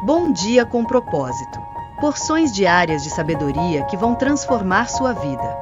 Bom dia com propósito. Porções diárias de sabedoria que vão transformar sua vida.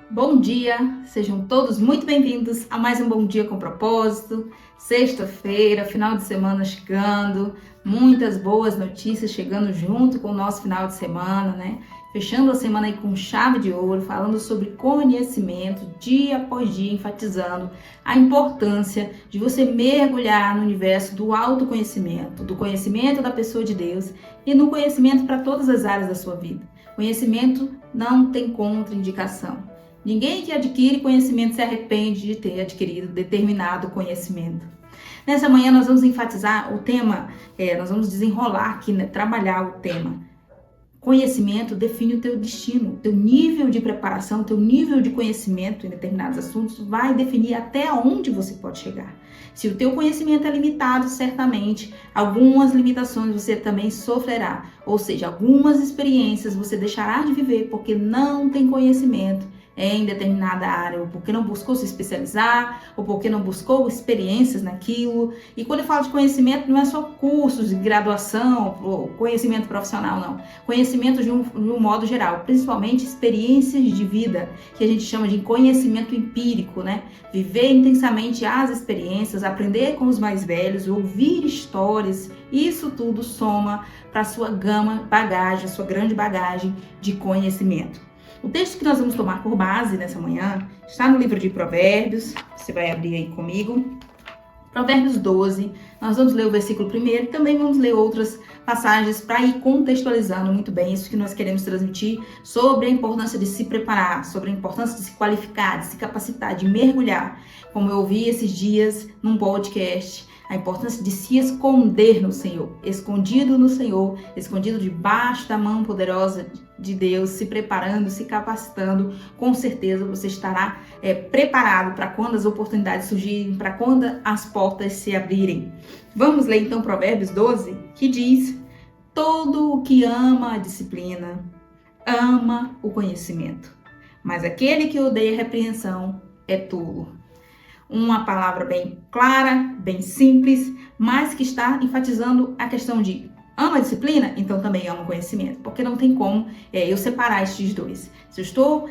Bom dia, sejam todos muito bem-vindos a mais um Bom Dia com Propósito. Sexta-feira, final de semana chegando, muitas boas notícias chegando junto com o nosso final de semana, né? Fechando a semana aí com chave de ouro, falando sobre conhecimento, dia após dia, enfatizando a importância de você mergulhar no universo do autoconhecimento, do conhecimento da pessoa de Deus e no conhecimento para todas as áreas da sua vida. Conhecimento não tem contraindicação. Ninguém que adquire conhecimento se arrepende de ter adquirido determinado conhecimento. Nessa manhã nós vamos enfatizar o tema, nós vamos desenrolar aqui, né, trabalhar o tema. Conhecimento define o teu destino, teu nível de preparação, teu nível de conhecimento em determinados assuntos vai definir até onde você pode chegar. Se o teu conhecimento é limitado, certamente algumas limitações você também sofrerá, ou seja, algumas experiências você deixará de viver porque não tem conhecimento em determinada área, ou porque não buscou se especializar, ou porque não buscou experiências naquilo. E quando eu falo de conhecimento, não é só cursos de graduação, ou conhecimento profissional, não. Conhecimento de um modo geral, principalmente experiências de vida, que a gente chama de conhecimento empírico, né? Viver intensamente as experiências, aprender com os mais velhos, ouvir histórias, isso tudo soma para a sua gama, bagagem, a sua grande bagagem de conhecimento. O texto que nós vamos tomar por base nessa manhã está no livro de Provérbios, você vai abrir aí comigo. Provérbios 12, nós vamos ler o versículo 1 e também vamos ler outras passagens para ir contextualizando muito bem isso que nós queremos transmitir sobre a importância de se preparar, sobre a importância de se qualificar, de se capacitar, de mergulhar. Como eu ouvi esses dias num podcast, a importância de se esconder no Senhor, escondido no Senhor, escondido debaixo da mão poderosa de Deus, se preparando, se capacitando, com certeza você estará preparado para quando as oportunidades surgirem, para quando as portas se abrirem. Vamos ler então Provérbios 12, que diz: todo o que ama a disciplina, ama o conhecimento, mas aquele que odeia a repreensão é tolo. Uma palavra bem clara, bem simples, mas que está enfatizando a questão de ama a disciplina, então também ama o conhecimento, porque não tem como eu separar estes dois. Se eu estou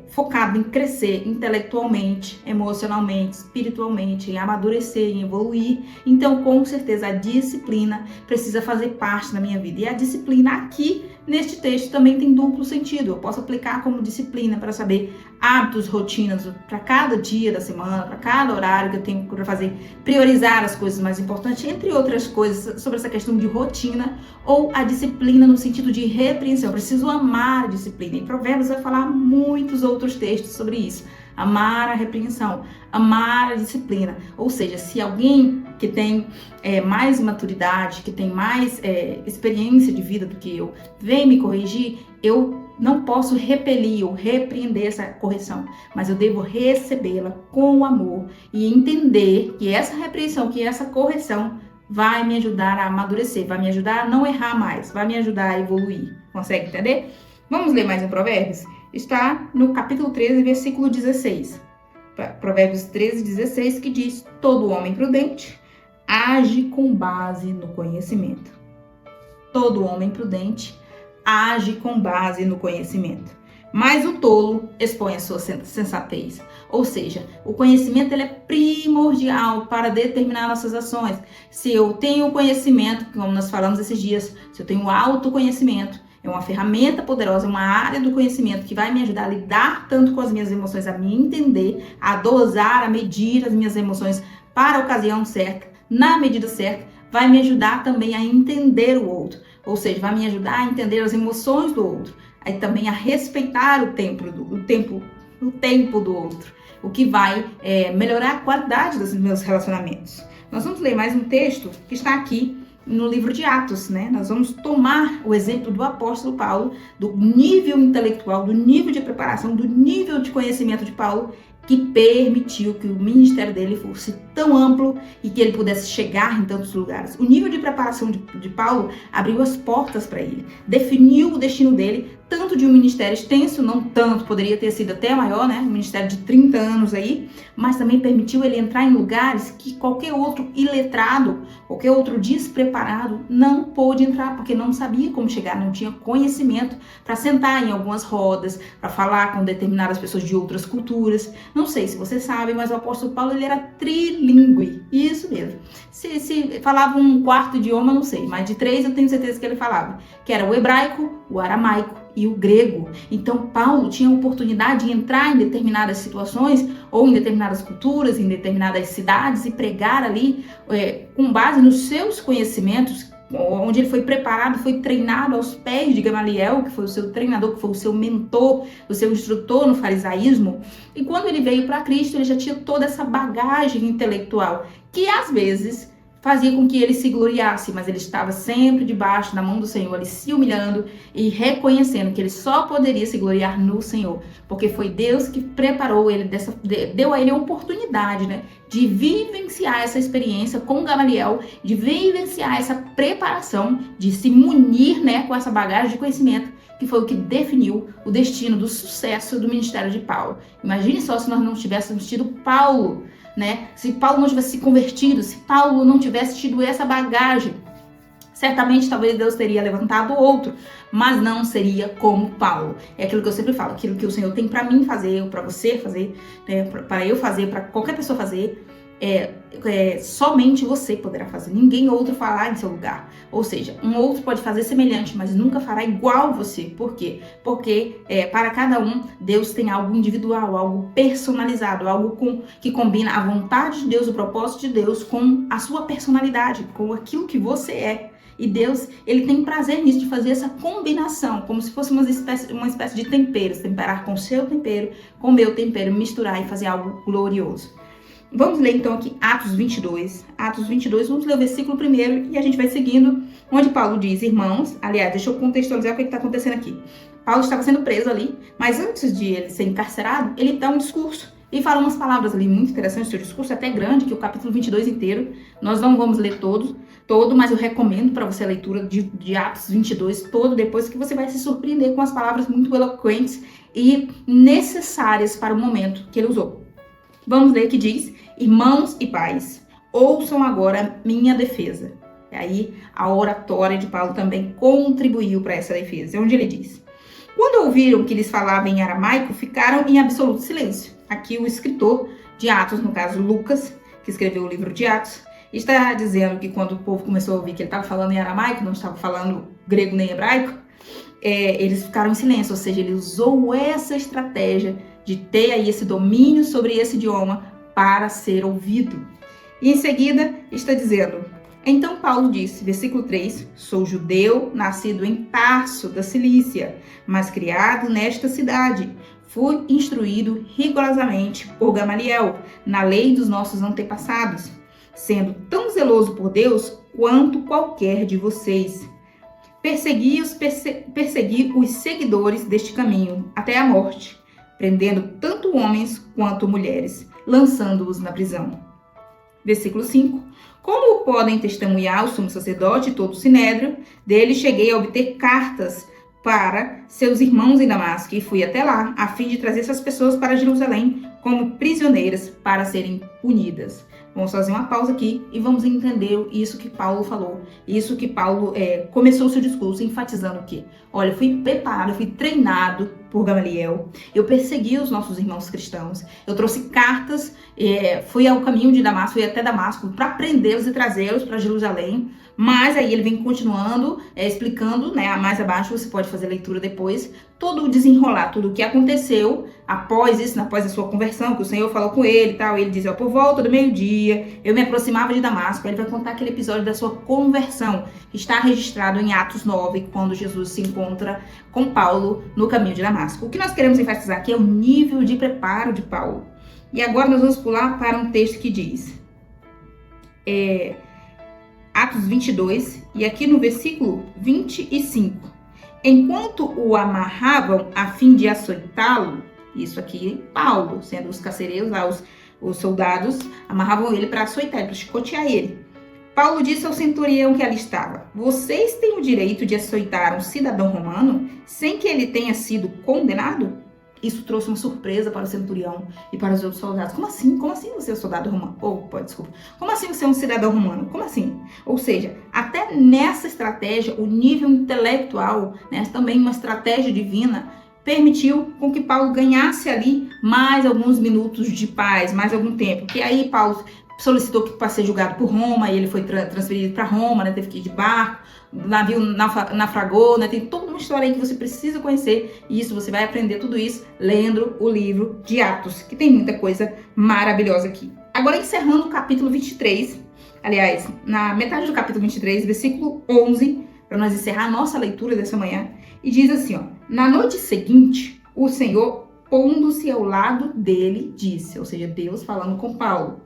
focado em crescer intelectualmente, emocionalmente, espiritualmente, em amadurecer, em evoluir, então com certeza a disciplina precisa fazer parte da minha vida. E a disciplina aqui neste texto também tem duplo sentido. Eu posso aplicar como disciplina para saber hábitos, rotinas para cada dia da semana, para cada horário que eu tenho para fazer, priorizar as coisas mais importantes, entre outras coisas, sobre essa questão de rotina, ou a disciplina no sentido de repreensão. Eu preciso amar a disciplina. Em Provérbios vai falar muitos outros textos sobre isso. Amar a repreensão, amar a disciplina. Ou seja, se alguém que tem mais maturidade, que tem mais experiência de vida do que eu, vem me corrigir, eu não posso repelir ou repreender essa correção, mas eu devo recebê-la com amor e entender que essa repreensão, que essa correção vai me ajudar a amadurecer, vai me ajudar a não errar mais, vai me ajudar a evoluir. Consegue entender? Vamos ler mais um Provérbios? Está no capítulo 13, versículo 16. Provérbios 13, 16, que diz: todo homem prudente age com base no conhecimento. Todo homem prudente age com base no conhecimento. Mas o tolo expõe a sua sensatez. Ou seja, o conhecimento ele é primordial para determinar nossas ações. Se eu tenho conhecimento, como nós falamos esses dias, se eu tenho autoconhecimento, é uma ferramenta poderosa, uma área do conhecimento que vai me ajudar a lidar tanto com as minhas emoções, a me entender, a dosar, a medir as minhas emoções para a ocasião certa, na medida certa, vai me ajudar também a entender o outro. Ou seja, vai me ajudar a entender as emoções do outro, aí também a respeitar o tempo do outro, o que vai melhorar a qualidade dos meus relacionamentos. Nós vamos ler mais um texto que está aqui no livro de Atos, né? Nós vamos tomar o exemplo do apóstolo Paulo, do nível intelectual, do nível de preparação, do nível de conhecimento de Paulo, que permitiu que o ministério dele fosse tão amplo e que ele pudesse chegar em tantos lugares. O nível de preparação de Paulo abriu as portas para ele, definiu o destino dele, tanto de um ministério extenso, não tanto, poderia ter sido até maior, né? Um ministério de 30 anos aí, mas também permitiu ele entrar em lugares que qualquer outro iletrado, qualquer outro despreparado não pôde entrar, porque não sabia como chegar, não tinha conhecimento para sentar em algumas rodas, para falar com determinadas pessoas de outras culturas. Não sei se vocês sabem, mas o apóstolo Paulo, ele era trilingüe, isso mesmo. Se falava um quarto idioma, não sei, mas de 3 eu tenho certeza que ele falava, que era o hebraico, o aramaico e o grego. Então Paulo tinha a oportunidade de entrar em determinadas situações ou em determinadas culturas, em determinadas cidades e pregar ali com base nos seus conhecimentos, onde ele foi preparado, foi treinado aos pés de Gamaliel, que foi o seu treinador, que foi o seu mentor, o seu instrutor no farisaísmo. E quando ele veio para Cristo, ele já tinha toda essa bagagem intelectual que às vezes fazia com que ele se gloriasse, mas ele estava sempre debaixo da mão do Senhor, ele se humilhando e reconhecendo que ele só poderia se gloriar no Senhor, porque foi Deus que preparou ele, deu a ele a oportunidade, né, de vivenciar essa experiência com Gamaliel, de vivenciar essa preparação, de se munir, né, com essa bagagem de conhecimento, que foi o que definiu o destino do sucesso do ministério de Paulo. Imagine só se nós não tivéssemos tido Paulo, né? Se Paulo não tivesse se convertido, se Paulo não tivesse tido essa bagagem, certamente talvez Deus teria levantado outro, mas não seria como Paulo. É aquilo que eu sempre falo, aquilo que o Senhor tem para mim fazer, ou para você fazer, né? Para eu fazer, para qualquer pessoa fazer, somente você poderá fazer, ninguém outro fará em seu lugar. Ou seja, um outro pode fazer semelhante, mas nunca fará igual você. Por quê? Porque para cada um, Deus tem algo individual, algo personalizado, algo que combina a vontade de Deus, o propósito de Deus com a sua personalidade, com aquilo que você é. E Deus, ele tem prazer nisso, de fazer essa combinação, como se fosse uma espécie de temperos, temperar com o seu tempero, com o meu tempero, misturar e fazer algo glorioso. Vamos ler então aqui Atos 22. Atos 22, vamos ler o versículo 1 e a gente vai seguindo, onde Paulo diz: irmãos, aliás, deixa eu contextualizar o que está acontecendo aqui. Paulo estava sendo preso ali, mas antes de ele ser encarcerado, ele dá um discurso e fala umas palavras ali muito interessantes. O seu discurso é até grande, que é o capítulo 22 inteiro. Nós não vamos ler todo, mas eu recomendo para você a leitura de Atos 22 todo, depois que você vai se surpreender com as palavras muito eloquentes e necessárias para o momento que ele usou. Vamos ler que diz: irmãos e pais, ouçam agora minha defesa. E aí a oratória de Paulo também contribuiu para essa defesa, onde ele diz: quando ouviram que eles falavam em aramaico, ficaram em absoluto silêncio. Aqui o escritor de Atos, no caso Lucas, que escreveu o livro de Atos, está dizendo que quando o povo começou a ouvir que ele estava falando em aramaico, não estava falando grego nem hebraico, eles ficaram em silêncio, ou seja, ele usou essa estratégia de ter aí esse domínio sobre esse idioma para ser ouvido. E em seguida está dizendo: então Paulo disse, versículo 3, sou judeu, nascido em Tarso da Cilícia, mas criado nesta cidade. Fui instruído rigorosamente por Gamaliel, na lei dos nossos antepassados, sendo tão zeloso por Deus quanto qualquer de vocês. Persegui os seguidores deste caminho até a morte, prendendo tanto homens quanto mulheres, lançando-os na prisão. Versículo 5. Como podem testemunhar o sumo sacerdote e todo o sinédrio, dele cheguei a obter cartas para seus irmãos em Damasco, e fui até lá, a fim de trazer essas pessoas para Jerusalém como prisioneiras para serem punidas. Vamos fazer uma pausa aqui e vamos entender isso que Paulo falou. Isso que Paulo começou o seu discurso enfatizando o quê? Olha, eu fui preparado, eu fui treinado por Gamaliel. Eu persegui os nossos irmãos cristãos. Eu trouxe cartas, fui ao caminho de Damasco, fui até Damasco para prendê-los e trazê-los para Jerusalém. Mas aí ele vem continuando, explicando, né, mais abaixo, você pode fazer a leitura depois, todo o desenrolar, tudo o que aconteceu após isso, após a sua conversão, que o Senhor falou com ele e tal. Ele diz, por volta do meio-dia, eu me aproximava de Damasco. Ele vai contar aquele episódio da sua conversão, que está registrado em Atos 9, quando Jesus se encontra com Paulo no caminho de Damasco. O que nós queremos enfatizar aqui é o nível de preparo de Paulo. E agora nós vamos pular para um texto que diz... Atos 22, e aqui no versículo 25. Enquanto o amarravam a fim de açoitá-lo, isso aqui Paulo, sendo os carcereiros lá, os soldados, amarravam ele para açoitar, para chicotear ele. Paulo disse ao centurião que ali estava: vocês têm o direito de açoitar um cidadão romano sem que ele tenha sido condenado? Isso trouxe uma surpresa para o centurião e para os outros soldados. Como assim? Como assim você é um soldado romano? Desculpa. Como assim você é um cidadão romano? Como assim? Ou seja, até nessa estratégia, o nível intelectual, né, também uma estratégia divina, permitiu com que Paulo ganhasse ali mais alguns minutos de paz, mais algum tempo. Que aí Paulo solicitou para ser julgado por Roma, e ele foi transferido para Roma, né, teve que ir de barco, o navio naufragou, né, tem toda uma história aí que você precisa conhecer, e isso você vai aprender tudo isso lendo o livro de Atos, que tem muita coisa maravilhosa aqui. Agora, encerrando o capítulo 23, aliás, na metade do capítulo 23, versículo 11, para nós encerrar a nossa leitura dessa manhã, e diz assim, na noite seguinte, o Senhor, pondo-se ao lado dele, disse, ou seja, Deus falando com Paulo: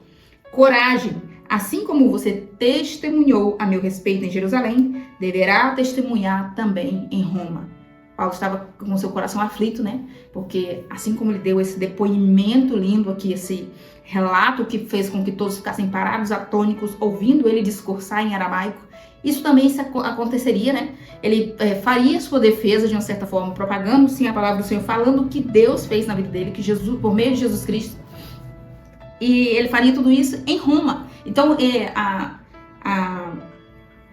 coragem, assim como você testemunhou a meu respeito em Jerusalém, deverá testemunhar também em Roma. Paulo estava com seu coração aflito, né? Porque assim como ele deu esse depoimento lindo aqui, esse relato que fez com que todos ficassem parados, atônicos, ouvindo ele discursar em aramaico, isso também aconteceria, né? Ele faria sua defesa de uma certa forma, propagando sim a palavra do Senhor, falando o que Deus fez na vida dele, que Jesus, por meio de Jesus Cristo, e ele faria tudo isso em Roma. Então, a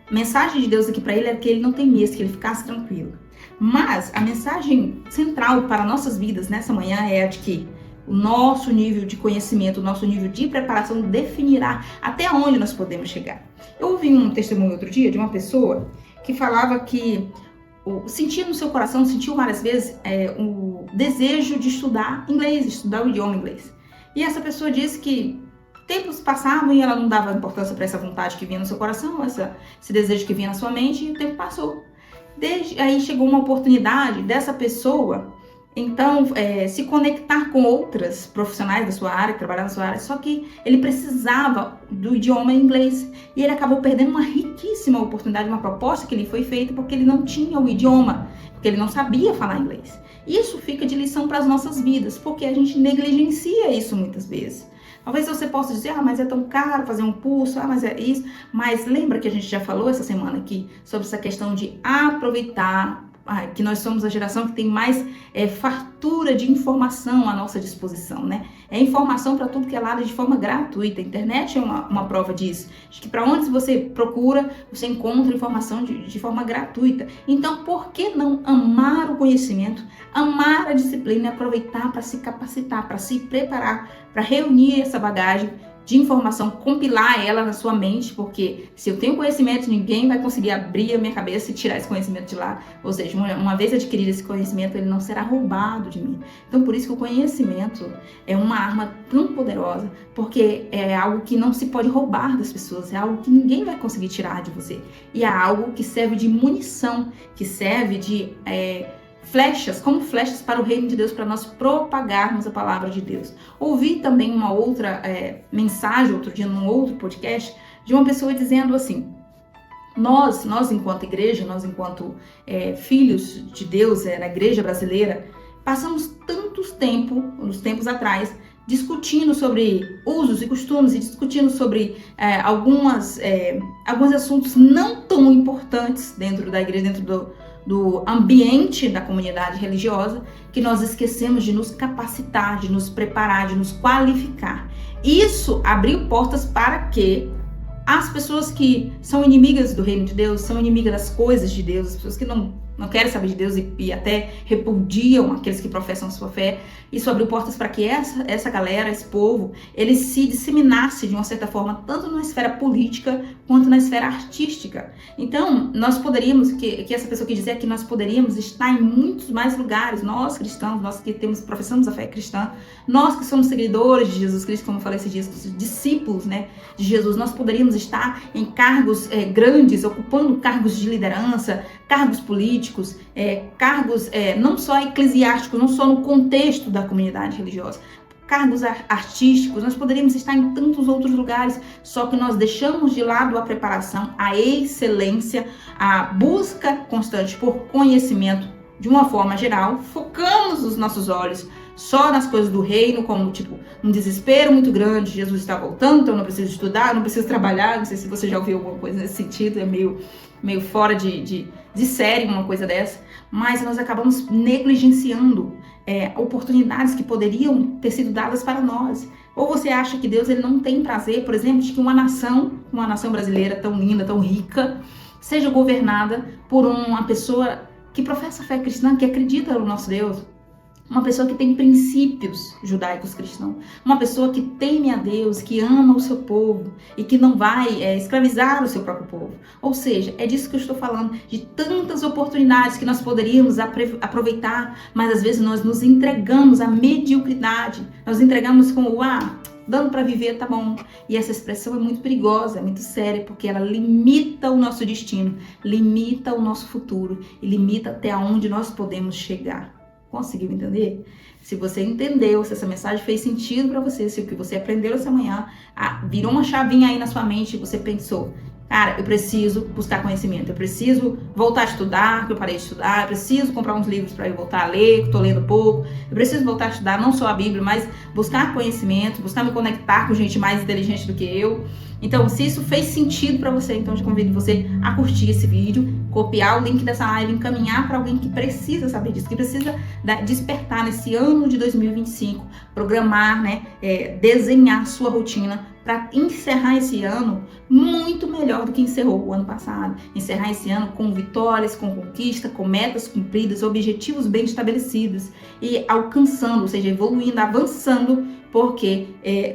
mensagem de Deus aqui para ele é que ele não tem medo, que ele ficasse tranquilo. Mas a mensagem central para nossas vidas nessa manhã é a de que o nosso nível de conhecimento, o nosso nível de preparação definirá até onde nós podemos chegar. Eu ouvi um testemunho outro dia de uma pessoa que falava que sentia no seu coração, sentiu várias vezes o desejo de estudar inglês, estudar o idioma inglês. E essa pessoa disse que tempos passavam e ela não dava importância para essa vontade que vinha no seu coração, esse desejo que vinha na sua mente, e o tempo passou. Desde aí chegou uma oportunidade dessa pessoa, então, se conectar com outras profissionais da sua área, trabalhar na sua área, só que ele precisava do idioma inglês. E ele acabou perdendo uma riquíssima oportunidade, uma proposta que lhe foi feita, porque ele não tinha o idioma, porque ele não sabia falar inglês. Isso fica de lição para as nossas vidas, porque a gente negligencia isso muitas vezes. Talvez você possa dizer, mas é tão caro fazer um curso, mas é isso. Mas lembra que a gente já falou essa semana aqui sobre essa questão de aproveitar, que nós somos a geração que tem mais fartura de informação à nossa disposição, né? É informação para tudo que é lado de forma gratuita. A internet é uma prova disso. De que para onde você procura, você encontra informação de forma gratuita. Então, por que não amar o conhecimento, amar a disciplina e aproveitar para se capacitar, para se preparar, para reunir essa bagagem de informação, compilar ela na sua mente, porque se eu tenho conhecimento, ninguém vai conseguir abrir a minha cabeça e tirar esse conhecimento de lá. Ou seja, uma vez adquirido esse conhecimento, ele não será roubado de mim. Então, por isso que o conhecimento é uma arma tão poderosa, porque é algo que não se pode roubar das pessoas, é algo que ninguém vai conseguir tirar de você. E é algo que serve de munição, que serve de flechas, como flechas para o reino de Deus, para nós propagarmos a palavra de Deus. Ouvi também uma outra mensagem, outro dia num outro podcast, de uma pessoa dizendo assim: nós enquanto igreja, nós enquanto filhos de Deus, na igreja brasileira, passamos tantos tempos, nos tempos atrás, discutindo sobre usos e costumes e discutindo sobre alguns assuntos não tão importantes dentro da igreja, dentro do ambiente da comunidade religiosa, que nós esquecemos de nos capacitar, de nos preparar, de nos qualificar. Isso abriu portas para que as pessoas que são inimigas do reino de Deus, são inimigas das coisas de Deus, as pessoas que não querem saber de Deus e até repudiam aqueles que professam a sua fé, isso abriu portas para que essa galera, esse povo, ele se disseminasse de uma certa forma, tanto na esfera política quanto na esfera artística. Então, nós poderíamos, que essa pessoa quis dizer que nós poderíamos estar em muitos mais lugares, nós cristãos, nós que professamos a fé cristã, nós que somos seguidores de Jesus Cristo, como eu falei esses dias, discípulos, né, de Jesus, nós poderíamos estar em cargos grandes, ocupando cargos de liderança, cargos políticos, cargos não só eclesiásticos, não só no contexto da comunidade religiosa, cargos artísticos, nós poderíamos estar em tantos outros lugares, só que nós deixamos de lado a preparação, a excelência, a busca constante por conhecimento de uma forma geral, focamos os nossos olhos só nas coisas do reino, como tipo um desespero muito grande, Jesus está voltando, então eu não preciso estudar, não preciso trabalhar. Não sei se você já ouviu alguma coisa nesse sentido, é meio fora de série uma coisa dessa, mas nós acabamos negligenciando oportunidades que poderiam ter sido dadas para nós. Ou você acha que Deus ele não tem prazer, por exemplo, de que uma nação brasileira tão linda, tão rica, seja governada por uma pessoa que professa a fé cristã, que acredita no nosso Deus, uma pessoa que tem princípios judaicos cristãos, uma pessoa que teme a Deus, que ama o seu povo e que não vai escravizar o seu próprio povo. Ou seja, é disso que eu estou falando, de tantas oportunidades que nós poderíamos aproveitar, mas às vezes nós nos entregamos à mediocridade, nós entregamos como, dando para viver, tá bom. E essa expressão é muito perigosa, é muito séria, porque ela limita o nosso destino, limita o nosso futuro e limita até onde nós podemos chegar. Conseguiu entender? Se você entendeu, se essa mensagem fez sentido para você, se o que você aprendeu essa manhã virou uma chavinha aí na sua mente, você pensou, cara, eu preciso buscar conhecimento, eu preciso voltar a estudar, porque eu parei de estudar, eu preciso comprar uns livros para eu voltar a ler, que estou lendo pouco, eu preciso voltar a estudar não só a Bíblia, mas buscar conhecimento, buscar me conectar com gente mais inteligente do que eu. Então, se isso fez sentido para você, então eu convido você a curtir esse vídeo, copiar o link dessa live, encaminhar para alguém que precisa saber disso, que precisa despertar nesse ano de 2025, programar, desenhar sua rotina para encerrar esse ano muito melhor do que encerrou o ano passado. Encerrar esse ano com vitórias, com conquista, com metas cumpridas, objetivos bem estabelecidos e alcançando, ou seja, evoluindo, avançando, porque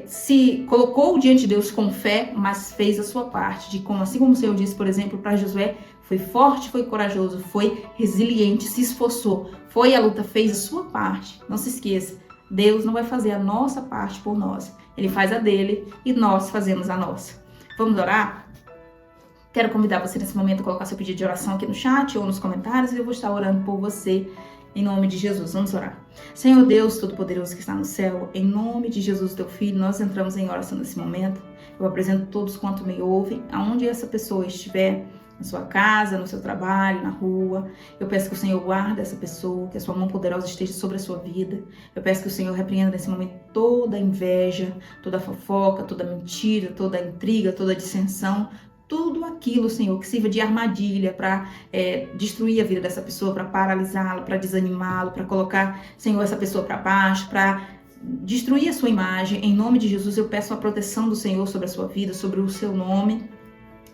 se colocou diante de Deus com fé, mas fez a sua parte, assim como o Senhor disse, por exemplo, para Josué, foi forte, foi corajoso, foi resiliente, se esforçou, foi à luta, fez a sua parte. Não se esqueça, Deus não vai fazer a nossa parte por nós, Ele faz a dele e nós fazemos a nossa. Vamos orar? Quero convidar você nesse momento a colocar seu pedido de oração aqui no chat ou nos comentários e eu vou estar orando por você. Em nome de Jesus, vamos orar. Senhor Deus Todo-Poderoso que está no céu, em nome de Jesus, teu Filho, nós entramos em oração nesse momento. Eu apresento todos quanto me ouvem, aonde essa pessoa estiver, na sua casa, no seu trabalho, na rua. Eu peço que o Senhor guarde essa pessoa, que a sua mão poderosa esteja sobre a sua vida. Eu peço que o Senhor repreenda nesse momento toda a inveja, toda a fofoca, toda a mentira, toda a intriga, toda a dissensão, tudo aquilo, Senhor, que sirva de armadilha para destruir a vida dessa pessoa, para paralisá-la, para desanimá-lo, para colocar, Senhor, essa pessoa para baixo, para destruir a sua imagem. Em nome de Jesus, eu peço a proteção do Senhor sobre a sua vida, sobre o seu nome.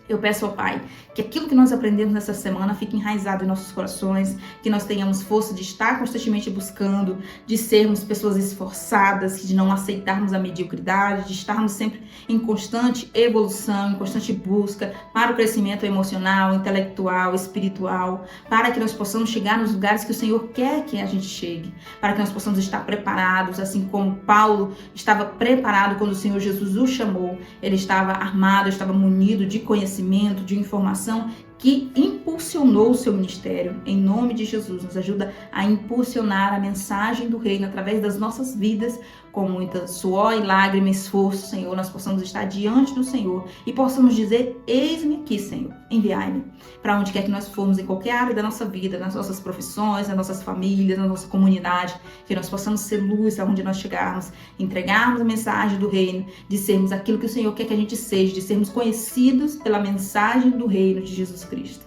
Eu peço ao Pai que aquilo que nós aprendemos nessa semana fique enraizado em nossos corações, que nós tenhamos força de estar constantemente buscando, de sermos pessoas esforçadas, de não aceitarmos a mediocridade, de estarmos sempre em constante evolução, em constante busca para o crescimento emocional, intelectual, espiritual, para que nós possamos chegar nos lugares que o Senhor quer que a gente chegue, para que nós possamos estar preparados, assim como Paulo estava preparado quando o Senhor Jesus o chamou. Ele estava armado, estava munido de conhecimento, de informação que impulsionou o seu ministério. Em nome de Jesus, nos ajuda a impulsionar a mensagem do reino através das nossas vidas, com muita suor e lágrima e esforço, Senhor, nós possamos estar diante do Senhor e possamos dizer, eis-me aqui, Senhor, enviai-me, para onde quer que nós formos, em qualquer área da nossa vida, nas nossas profissões, nas nossas famílias, na nossa comunidade, que nós possamos ser luz aonde nós chegarmos, entregarmos a mensagem do reino, de sermos aquilo que o Senhor quer que a gente seja, de sermos conhecidos pela mensagem do reino de Jesus Cristo.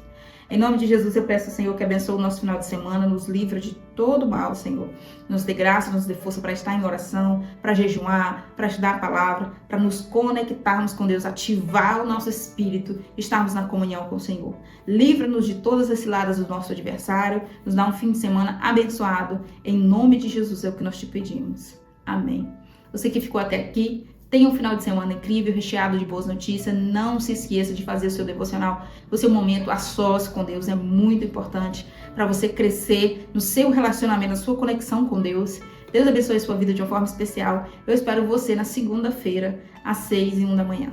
Em nome de Jesus, eu peço, Senhor, que abençoe o nosso final de semana, nos livre de todo mal, Senhor. Nos dê graça, nos dê força para estar em oração, para jejuar, para estudar a palavra, para nos conectarmos com Deus, ativar o nosso espírito, estarmos na comunhão com o Senhor. Livra-nos de todas as ciladas do nosso adversário, nos dá um fim de semana abençoado. Em nome de Jesus é o que nós te pedimos. Amém. Você que ficou até aqui, tenha um final de semana incrível, recheado de boas notícias. Não se esqueça de fazer o seu devocional. O seu momento a sós com Deus é muito importante para você crescer no seu relacionamento, na sua conexão com Deus. Deus abençoe a sua vida de uma forma especial. Eu espero você na segunda-feira, às 6h01 da manhã.